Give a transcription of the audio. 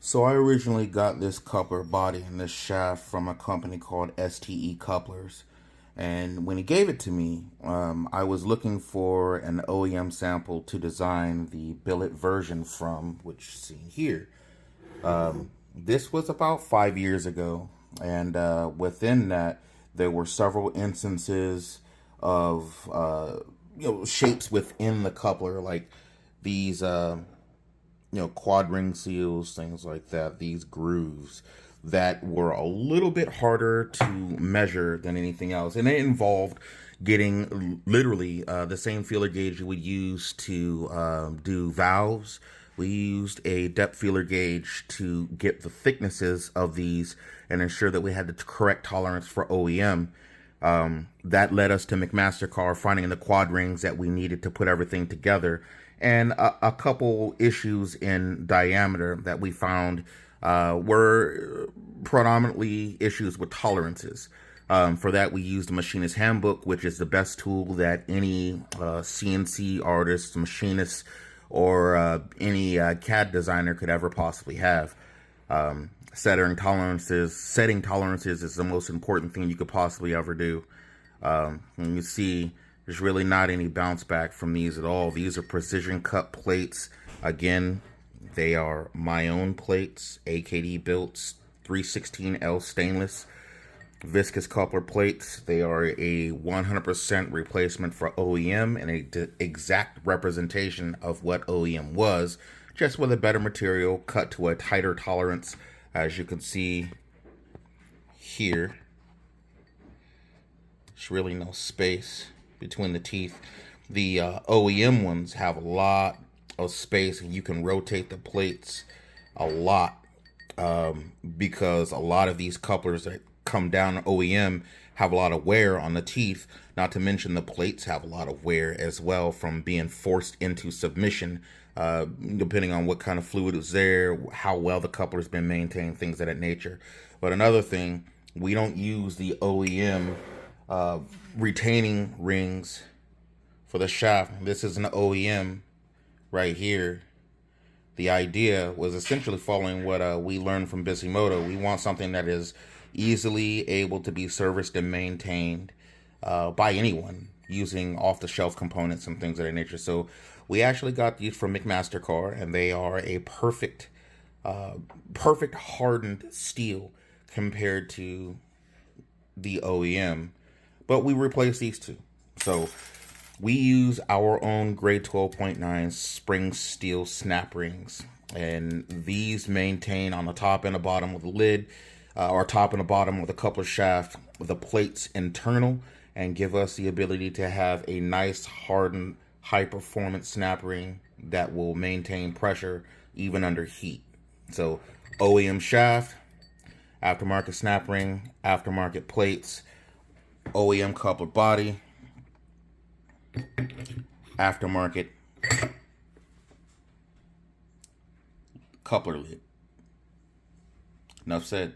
So I originally got this coupler body and this shaft from a company called STE Couplers. And when he gave it to me, I was looking for an OEM sample to design the billet version from, which is seen here. This was about 5 years ago. And within that, there were several instances of shapes within the coupler, like these quad ring seals, things like that, these grooves that were a little bit harder to measure than anything else. And it involved getting literally the same feeler gauge you would use to do valves. We used a depth feeler gauge to get the thicknesses of these and ensure that we had the correct tolerance for OEM. That led us to McMaster-Carr finding the quad rings that we needed to put everything together, and a couple issues in diameter that we found were predominantly issues with tolerances. For that, we used a machinist handbook, which is the best tool that any CNC artist, machinist, or any CAD designer could ever possibly have. Setting tolerances is the most important thing you could possibly ever do. And you see, there's really not any bounce back from these at all. These are precision cut plates. Again, they are my own plates, AKD built 316L stainless viscous coupler plates. They are a 100% replacement for OEM and a exact representation of what OEM was, just with a better material cut to a tighter tolerance. As you can see here, there's really no space between the teeth. The OEM ones have a lot of space, and you can rotate the plates a lot because a lot of these couplers that come down OEM have a lot of wear on the teeth. Not to mention the plates have a lot of wear as well from being forced into submission, depending on what kind of fluid is there, how well the coupler's been maintained, things of that nature. But another thing, we don't use the OEM retaining rings for the shaft. This is an OEM right here. The idea was essentially following what we learned from Bisimoto. We want something that is easily able to be serviced and maintained by anyone using off-the-shelf components and things of that nature. So we actually got these from McMaster-Carr, and they are a perfect hardened steel compared to the OEM. But we replaced these two. So we use our own grade 12.9 spring steel snap rings, and these maintain on the top and the bottom of the lid, or top and the bottom of the coupler shaft, the plates internal, and give us the ability to have a nice hardened high performance snap ring that will maintain pressure even under heat. So OEM shaft, aftermarket snap ring, aftermarket plates, OEM coupler body, aftermarket coupler lid. Enough said.